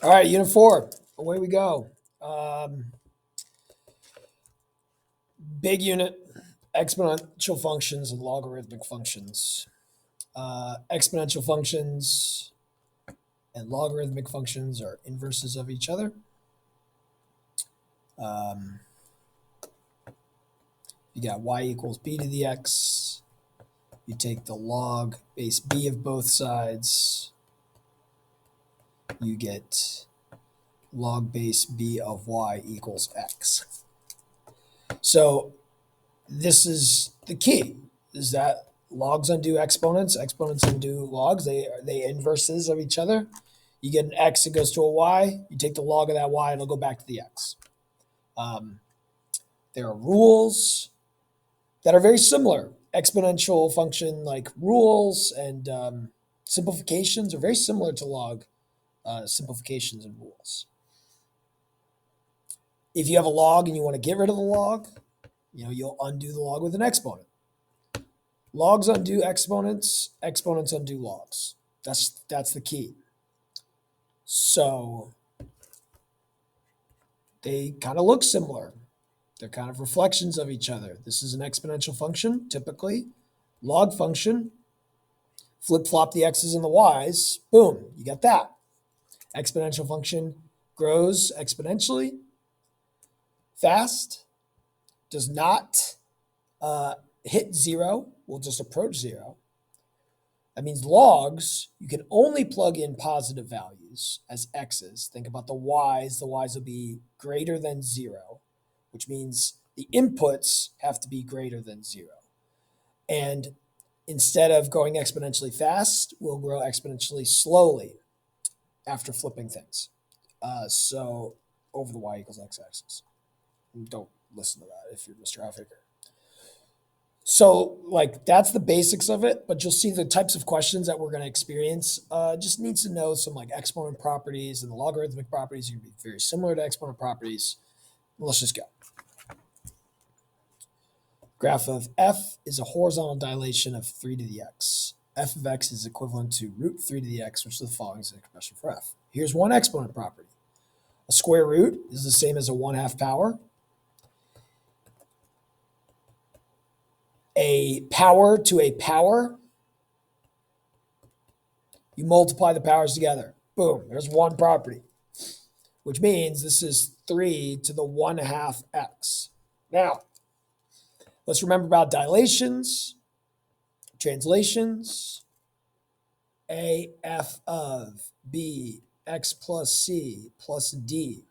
All right, unit 4. Away we go. Um, Big unit, exponential functions and logarithmic functions. Exponential functions and logarithmic functions are inverses of each other. Um, you got y equals b to the x. You take the log base b of both sides. You get log base b of y equals x. So this is the key, is that logs undo exponents, exponents undo logs. They inverses of each other. You get an x, it goes to a y. You take the log of that y, it'll go back to the x. Um, there are rules that are very similar. Exponential function like rules and simplifications are very similar to log simplifications and rules. If you have a log and you want to get rid of the log, you'll undo the log with an exponent. Logs undo exponents, exponents undo logs. That's the key. So they kind of look similar. They're kind of reflections of each other. This is an exponential function, typically. Log function, flip-flop the x's and the y's, boom, you get that. Exponential function grows exponentially fast, does not hit zero, will just approach zero. That means logs, you can only plug in positive values as x's. Think about the y's. The y's will be greater than zero, which means the inputs have to be greater than zero. And instead of growing exponentially fast, we'll grow exponentially slowly after flipping things. So over the y equals x-axis. Don't listen to that if you're Mr. Halfaker. So, that's the basics of it, but you'll see the types of questions that we're going to experience. Just needs to know some exponent properties, and the logarithmic properties are going to be very similar to exponent properties. Let's just go. Graph of f is a horizontal dilation of 3 to the x. F of x is equivalent to root 3 to the x, which is the following is an expression for f. Here's one exponent property. A square root is the same as a 1/2 power. A power to a power, you multiply the powers together. Boom, there's one property, which means this is 3 to the 1/2 x. Now, let's remember about dilations, translations. A f of b x plus c plus d.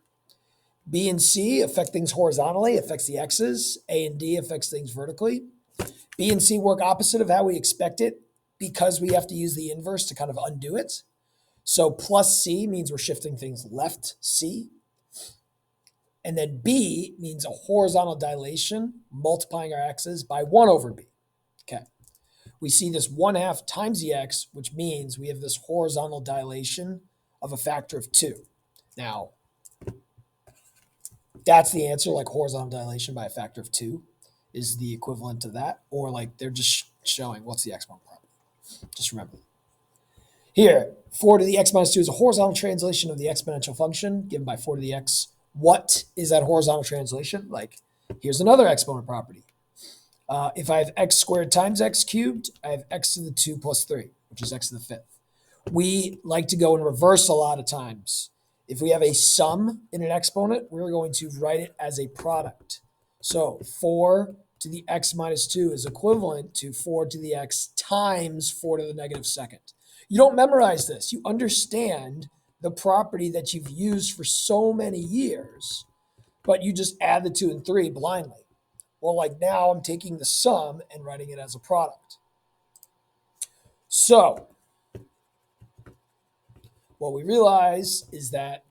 B and c affect things horizontally, affects the x's. A and d affects things vertically. B and c work opposite of how we expect it because we have to use the inverse to kind of undo it. So plus c means we're shifting things left c. And then b means a horizontal dilation, multiplying our x's by 1 over b. Okay. We see this 1/2 times the x, which means we have this horizontal dilation of a factor of 2. Now, that's the answer, horizontal dilation by a factor of 2 is the equivalent to that, or they're just showing what's the exponent property. Just remember. Here, 4 to the x minus 2 is a horizontal translation of the exponential function given by 4 to the x. What is that horizontal translation? Here's another exponent property. If I have x squared times x cubed, I have x to the 2 plus 3, which is x to the 5th. We like to go in reverse a lot of times. If we have a sum in an exponent, we're going to write it as a product. So 4 to the x minus 2 is equivalent to 4 to the x times 4 to the negative second. You don't memorize this. You understand the property that you've used for so many years, but you just add the 2 and 3 blindly. Well, now I'm taking the sum and writing it as a product. So what we realize is that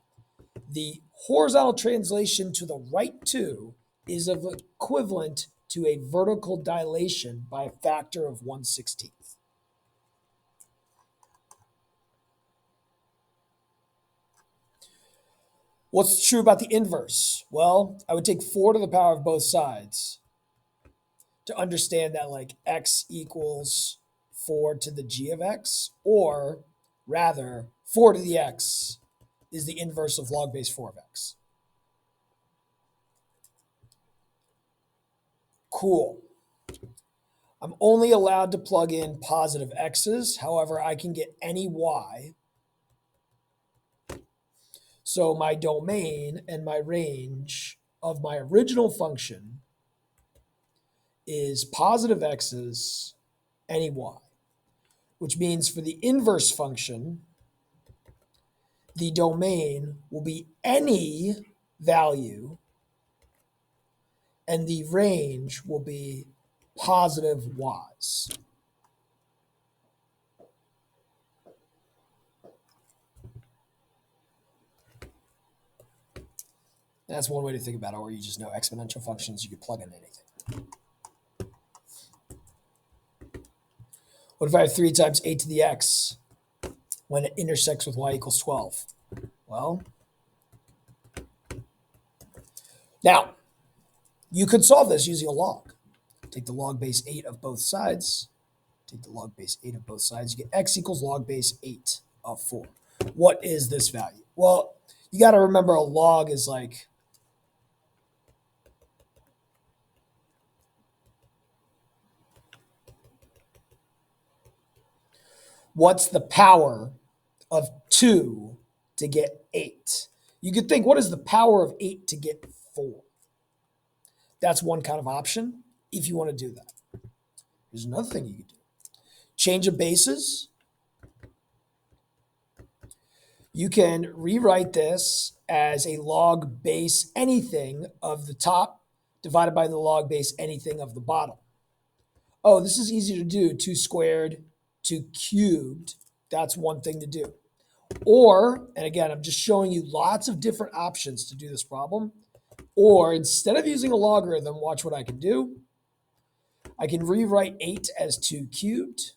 the horizontal translation to the right 2 is equivalent to a vertical dilation by a factor of 1/16. What's true about the inverse? Well, I would take 4 to the power of both sides to understand that x equals 4 to the g of x, or rather 4 to the x is the inverse of log base 4 of x. Cool. I'm only allowed to plug in positive x's. However, I can get any y. So my domain and my range of my original function is positive x's, any y, which means for the inverse function, the domain will be any value and the range will be positive y's. That's one way to think about it, or you just know exponential functions, you could plug in anything. What if I have 3 times 8 to the x when it intersects with y equals 12? Well, now, you could solve this using a log. Take the log base 8 of both sides. Take the log base 8 of both sides. You get x equals log base 8 of 4. What is this value? Well, you got to remember a log is like what's the power of 2 to get 8? You could think, what is the power of 8 to get 4? That's one kind of option if you want to do that. Here's another thing you could do. Change of bases. You can rewrite this as a log base anything of the top divided by the log base anything of the bottom. Oh, this is easy to do. 2 squared, 2 cubed. That's one thing to do. Or, and again, I'm just showing you lots of different options to do this problem. Or instead of using a logarithm, watch what I can do. I can rewrite 8 as 2 cubed.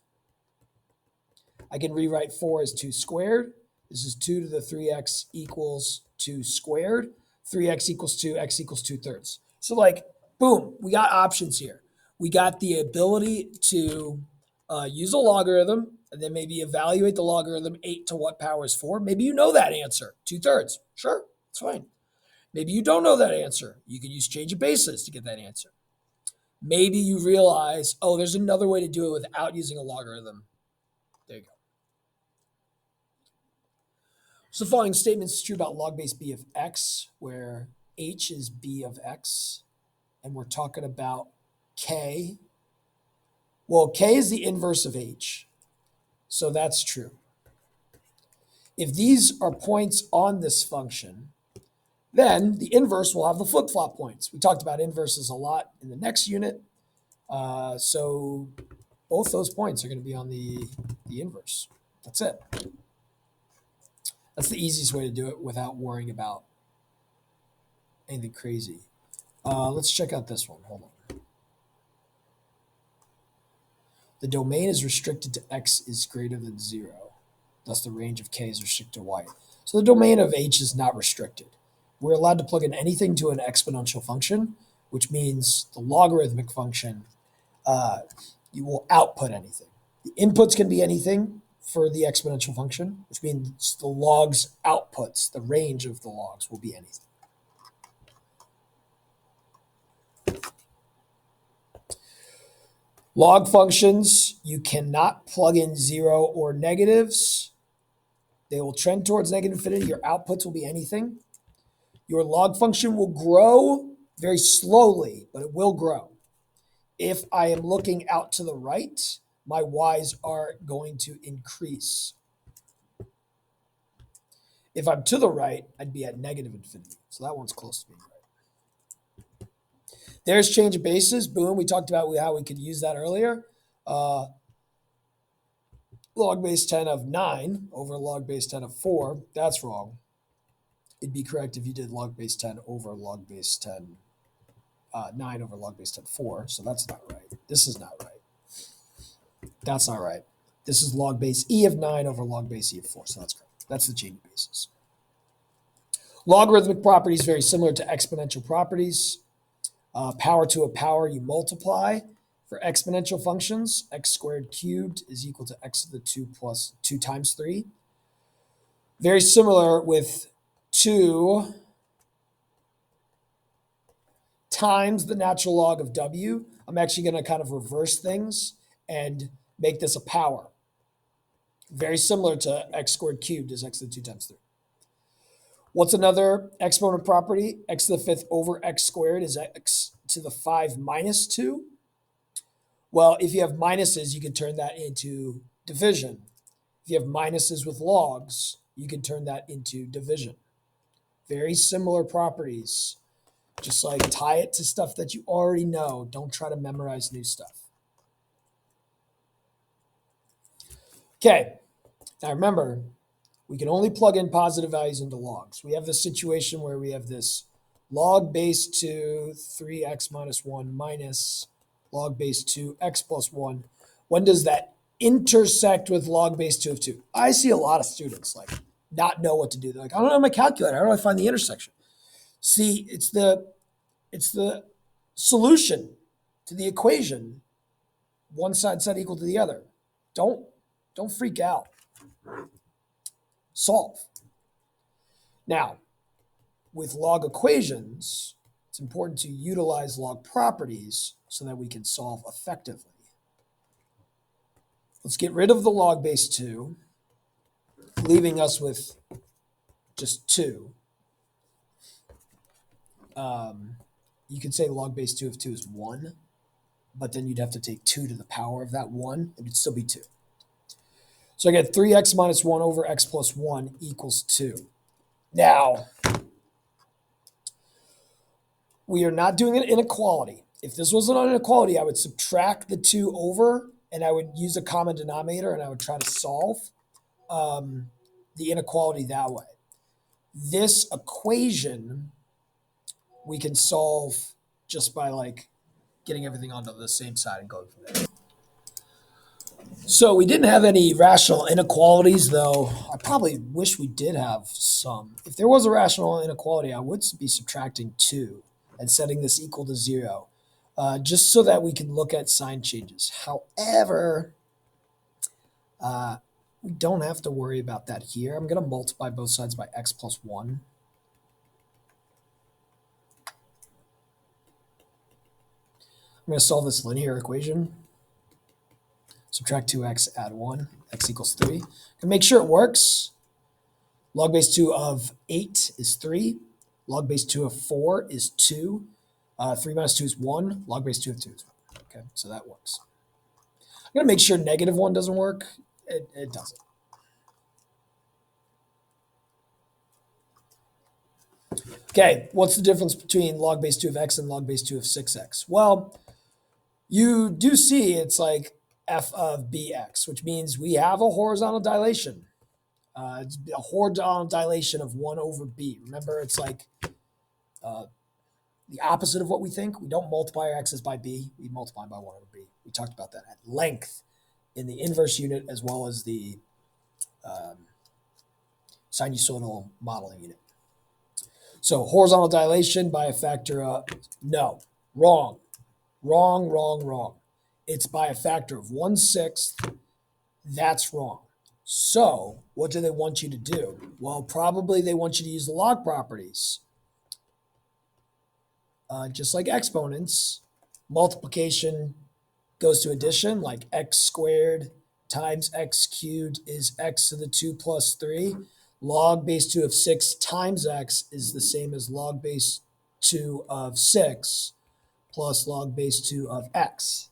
I can rewrite 4 as 2 squared. This is 2 to the 3x equals 2 squared. 3x equals 2, x equals 2/3. So like, boom, we got options here. We got the ability to use a logarithm and then maybe evaluate the logarithm 8 to what power is 4. Maybe you know that answer, 2/3. Sure, it's fine. Maybe you don't know that answer. You can use change of bases to get that answer. Maybe you realize, oh, there's another way to do it without using a logarithm. There you go. So the following statement is true about log base b of x, where h is b of x, and we're talking about k. Well, k is the inverse of h, so that's true. If these are points on this function, then the inverse will have the flip-flop points. We talked about inverses a lot in the next unit, so both those points are going to be on the inverse. That's it. That's the easiest way to do it without worrying about anything crazy. Let's check out this one. Hold on. The domain is restricted to x is greater than 0. Thus, the range of k is restricted to y. So the domain of h is not restricted. We're allowed to plug in anything to an exponential function, which means the logarithmic function, you will output anything. The inputs can be anything for the exponential function, which means the log's outputs, the range of the logs will be anything. Log functions, you cannot plug in 0 or negatives. They will trend towards negative infinity. Your outputs will be anything. Your log function will grow very slowly, but it will grow. If I am looking out to the right, my y's are going to increase. If I'm to the right, I'd be at negative infinity. So that one's close to being right. There's change of bases. Boom. We talked about how we could use that earlier. Log base 10 of 9 over log base 10 of 4. That's wrong. It'd be correct if you did log base 10 over log base 10, 9 over log base 10, 4. So that's not right. This is not right. That's not right. This is log base e of 9 over log base e of 4. So that's correct. That's the change of bases. Logarithmic properties very similar to exponential properties. Power to a power, you multiply. For exponential functions, x squared cubed is equal to x to the 2 plus 2 times 3. Very similar with 2 times the natural log of w. I'm actually going to kind of reverse things and make this a power. Very similar to x squared cubed is x to the 2 times 3. What's another exponent property? X to the 5th over x squared is x to the 5 minus 2. Well, if you have minuses, you can turn that into division. If you have minuses with logs, you can turn that into division. Very similar properties. Just like tie it to stuff that you already know. Don't try to memorize new stuff. Okay, now remember, we can only plug in positive values into logs. We have this situation where we have this log base 2, 3x minus 1 minus log base 2, x plus 1. When does that intersect with log base 2 of 2? I see a lot of students like not know what to do. They're like, I don't know my calculator. How do I find the intersection? See, it's the solution to the equation. One side equal to the other. Don't freak out. Solve. Now, with log equations, it's important to utilize log properties so that we can solve effectively. Let's get rid of the log base 2, leaving us with just 2. You could say log base 2 of 2 is 1, but then you'd have to take 2 to the power of that 1, and it'd still be 2. So I get 3x minus 1 over x plus 1 equals 2. Now, we are not doing an inequality. If this wasn't an inequality, I would subtract the 2 over, and I would use a common denominator, and I would try to solve the inequality that way. This equation we can solve just by like getting everything onto the same side and going from there. So we didn't have any rational inequalities, though. I probably wish we did have some. If there was a rational inequality, I would be subtracting 2 and setting this equal to 0, just so that we can look at sign changes. However, we don't have to worry about that here. I'm going to multiply both sides by x plus 1. I'm going to solve this linear equation. Subtract 2x, add 1, x equals 3. And make sure it works. Log base 2 of 8 is 3. Log base 2 of 4 is 2. 3 minus 2 is 1. Log base 2 of 2 is 1. Okay, so that works. I'm going to make sure negative 1 doesn't work. It doesn't. Okay, what's the difference between log base 2 of x and log base 2 of 6x? Well, you do see it's like f of bx, which means we have a horizontal dilation. It's a horizontal dilation of 1 over b. Remember, it's like the opposite of what we think. We don't multiply our x's by b. We multiply by 1 over b. We talked about that at length in the inverse unit as well as the sinusoidal modeling unit. So horizontal dilation by a factor of, no, wrong. It's by a factor of 1/6. That's wrong. So what do they want you to do? Well, probably they want you to use the log properties. Just like exponents, multiplication goes to addition, like x squared times x cubed is x to the 2 plus 3. Log base 2 of 6 times x is the same as log base 2 of 6 plus log base 2 of x.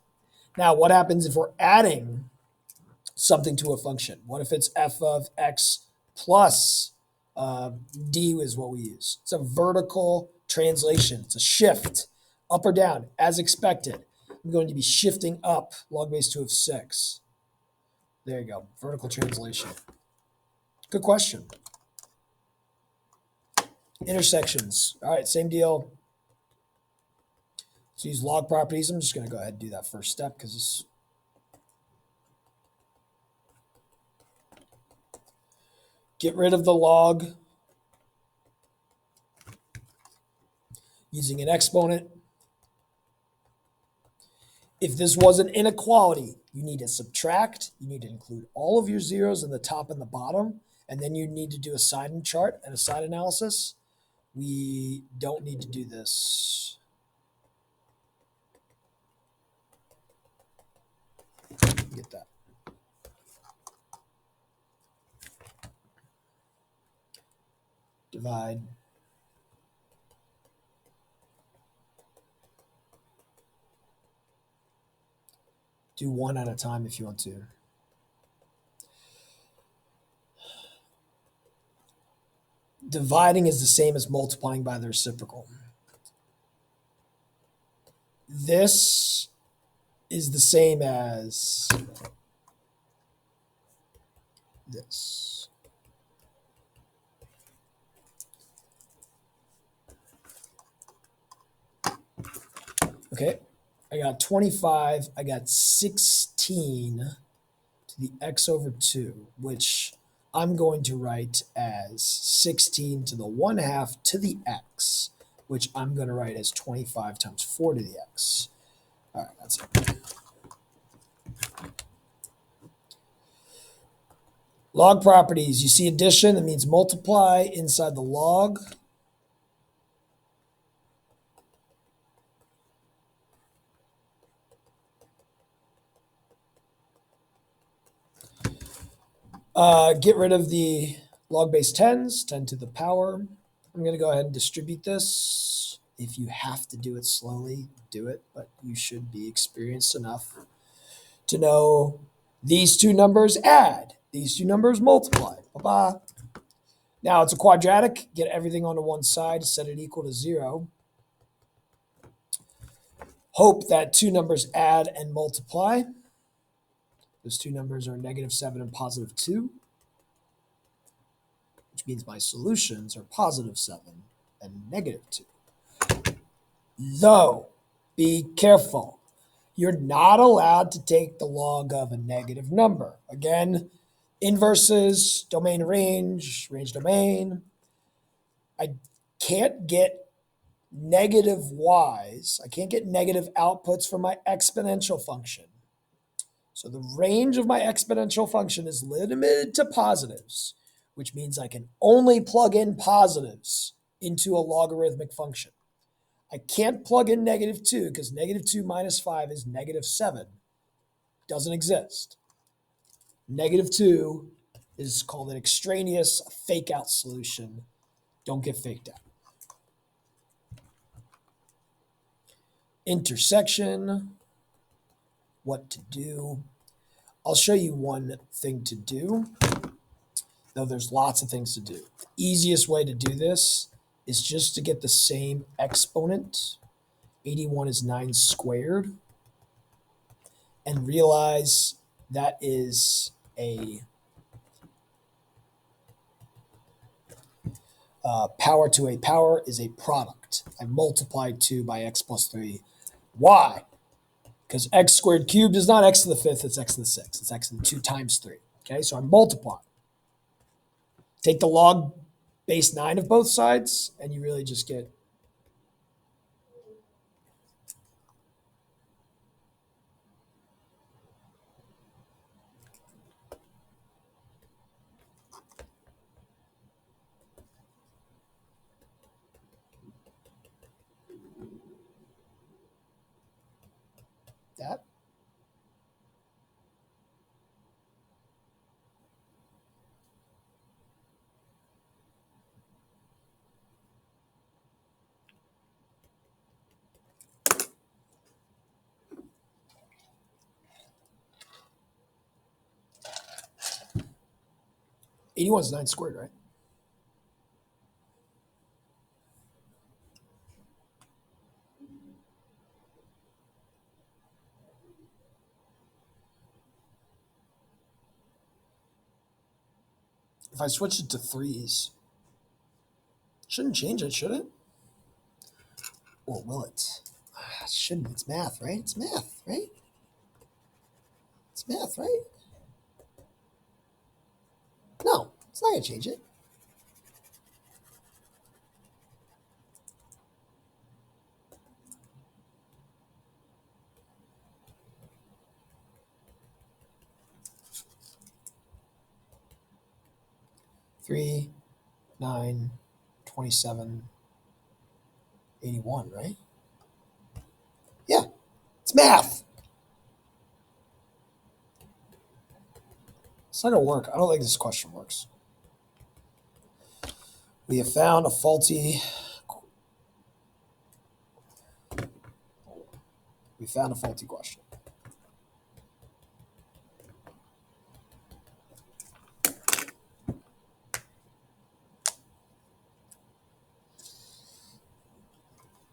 Now, what happens if we're adding something to a function? What if it's f of x plus d is what we use? It's a vertical translation. It's a shift, up or down, as expected. I'm going to be shifting up log base 2 of 6. There you go, vertical translation. Good question. Intersections. All right, same deal. Let's use log properties. I'm just going to go ahead and do that first step because it's get rid of the log using an exponent. If this was an inequality, you need to subtract. You need to include all of your zeros in the top and the bottom, And then you need to do a sign chart and a sign analysis. We don't need to do this. Get that. Divide. Do one at a time if you want to. Dividing is the same as multiplying by the reciprocal. This is the same as this. Okay, I got 25, I got 16 to the x over 2, which I'm going to write as 16 to the 1/2 to the x, which I'm going to write as 25 times 4 to the x. All right, that's it. Log properties. You see addition, that means multiply inside the log. Get rid of the log base 10s, 10 to the power. I'm going to go ahead and distribute this. If you have to do it slowly, do it, but you should be experienced enough to know these two numbers add, these two numbers multiply. Bye-bye. Now it's a quadratic. Get everything onto one side, set it equal to 0. Hope that two numbers add and multiply. Those two numbers are -7 and +2, which means my solutions are +7 and -2. Though, be careful. You're not allowed to take the log of a negative number. Again, inverses, domain range, range domain. I can't get negative y's. I can't get negative outputs from my exponential function. So the range of my exponential function is limited to positives, which means I can only plug in positives into a logarithmic function. I can't plug in -2 because -2 minus 5 is -7. Doesn't exist. -2 is called an extraneous fake out solution. Don't get faked out. Intersection. What to do. I'll show you one thing to do, though there's lots of things to do. The easiest way to do this is just to get the same exponent. 81 is 9 squared. And realize that is a power to a power is a product. I multiplied 2 by x plus 3. Why? Because x squared cubed is not x to the 5th, it's x to the 6th. It's x to the 2 times 3. Okay, so I multiply. Take the log base 9 of both sides, and you really just get that. '81 is 9 squared, right? If I switch it to 3s, shouldn't change it, should it? Or will it? It shouldn't. It's math, right? It's math, right? It's math, right? No, it's not going to change it. 3, 9, 27, 81, right? Yeah, it's math. It's not going to work. I don't think this question works. We have found a faulty question.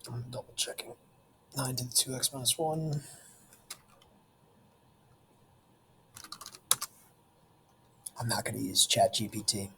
I'm double checking. 9 to the 2x minus 1. I'm not going to use ChatGPT.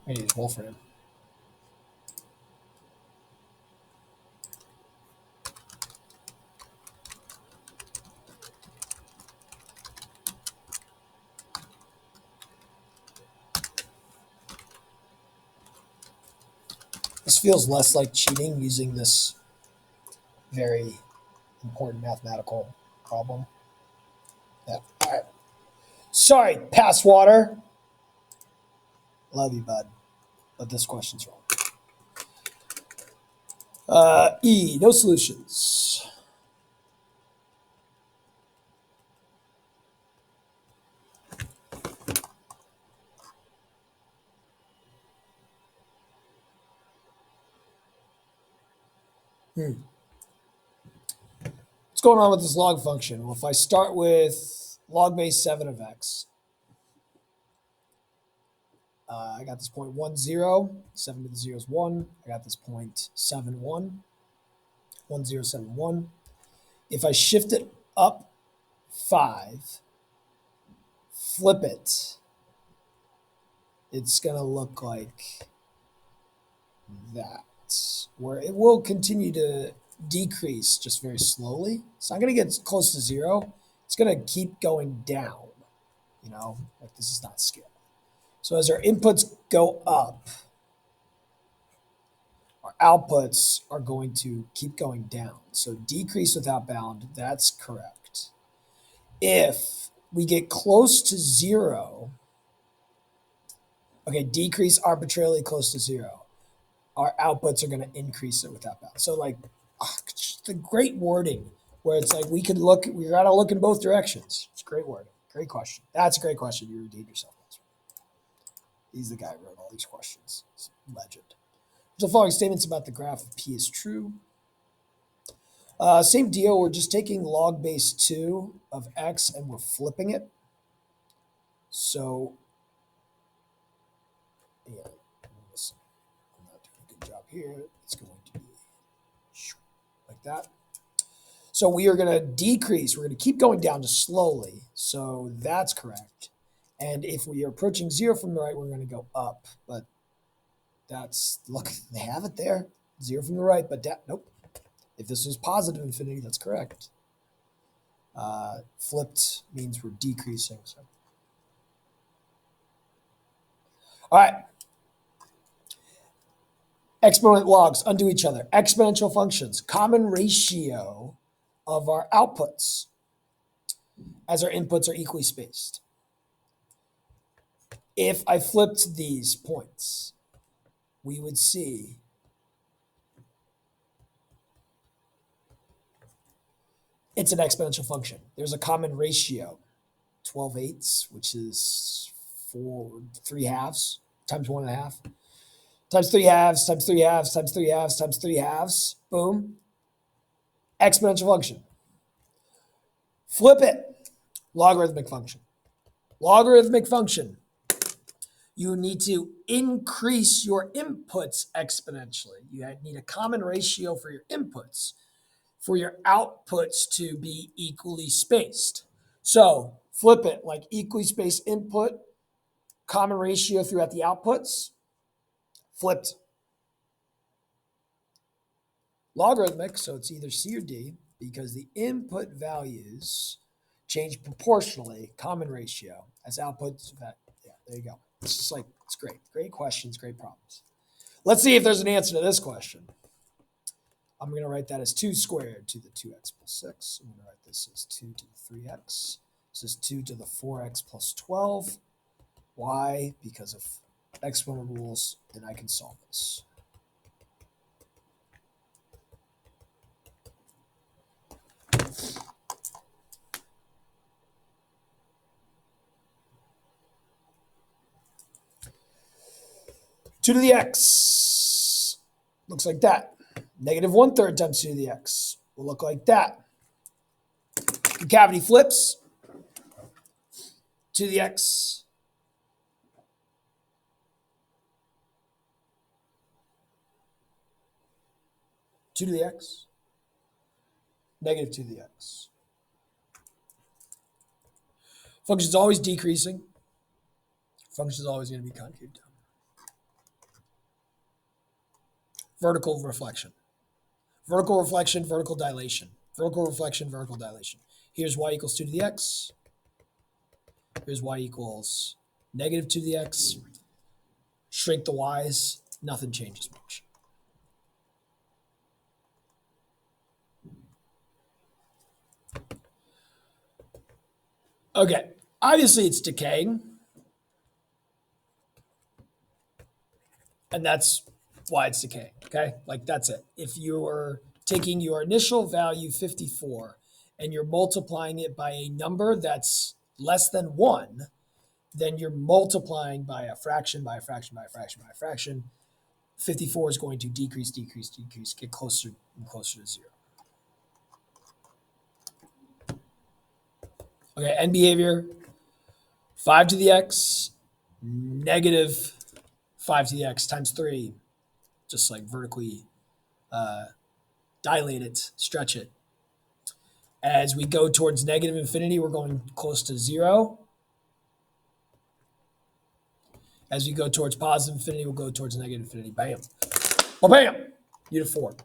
I use Wolfram. This feels less like cheating using this very important mathematical problem. Yeah. All right. Sorry, pass water. Love you, bud. But this question's wrong. E, no solutions. What's going on with this log function? Well, if I start with log base 7 of x, I got this point 1, 0. 7 to the 0 is 1. I got this point 7, 1. 1, 0, 7, 1. If I shift it up 5, flip it, it's going to look like that, where it will continue to decrease just very slowly. It's not going to get close to 0. It's going to keep going down, like this is not scale. So as our inputs go up, our outputs are going to keep going down. So decrease without bound, that's correct. If we get close to 0, okay, decrease arbitrarily close to 0, our outputs are going to increase it without bound. So like the great wording where it's like we got to look in both directions. It's great wording. Great question. That's a great question. You redeemed yourself. He's the guy who wrote all these questions. It's a legend. The following statements about the graph of P is true. Same deal. We're just taking log base 2 of x and we're flipping it. So, yeah, I'm not doing a good job here. It's going to be like that. So we are going to decrease. We're going to keep going down just slowly. So that's correct. And if we are approaching 0 from the right, we're going to go up. But look, they have it there. 0 from the right, but nope. If this is positive infinity, that's correct. Flipped means we're decreasing. So. All right. Exponent logs undo each other. Exponential functions, common ratio of our outputs as our inputs are equally spaced. If I flipped these points, we would see it's an exponential function. There's a common ratio, 12/8, which is 3 halves times 1.5. Times 3 halves, times 3 halves, times 3 halves, times 3 halves. Boom. Exponential function. Flip it. Logarithmic function. Logarithmic function. You need to increase your inputs exponentially. You need a common ratio for your inputs. for your outputs to be equally spaced. So flip it, like equally spaced input, common ratio throughout the outputs, flipped logarithmic, so it's either C or D, because the input values change proportionally, common ratio, as outputs. Yeah, there you go. It's just like, it's great. Great questions, great problems. Let's see if there's an answer to this question. I'm going to write that as 2 squared to the 2x plus 6. I'm going to write this as 2 to the 3x. This is 2 to the 4x plus 12. Why? Because of exponent rules, and I can solve this. Two to the x looks like that. Negative 1/3 times 2 to the x will look like that. Concavity flips. 2 to the x. Two to the x. Negative 2 to the x. Function is always decreasing. Function is always going to be concave down. Vertical reflection. Vertical reflection, vertical dilation. Vertical reflection, vertical dilation. Here's y equals 2 to the x. Here's y equals negative 2 to the x. Shrink the y's. Nothing changes much. Okay. Obviously, it's decaying. And that's why it's decaying, okay? Like, that's it. If you're taking your initial value, 54, and you're multiplying it by a number that's less than 1, then you're multiplying by a fraction, by a fraction, by a fraction, by a fraction. 54 is going to decrease, decrease, decrease, get closer and closer to 0. Okay, end behavior, 5 to the x, negative 5 to the x times 3, just like vertically dilate it, stretch it. As we go towards negative infinity, we're going close to 0. As we go towards positive infinity, we'll go towards negative infinity. Bam. Well, bam. U to 4.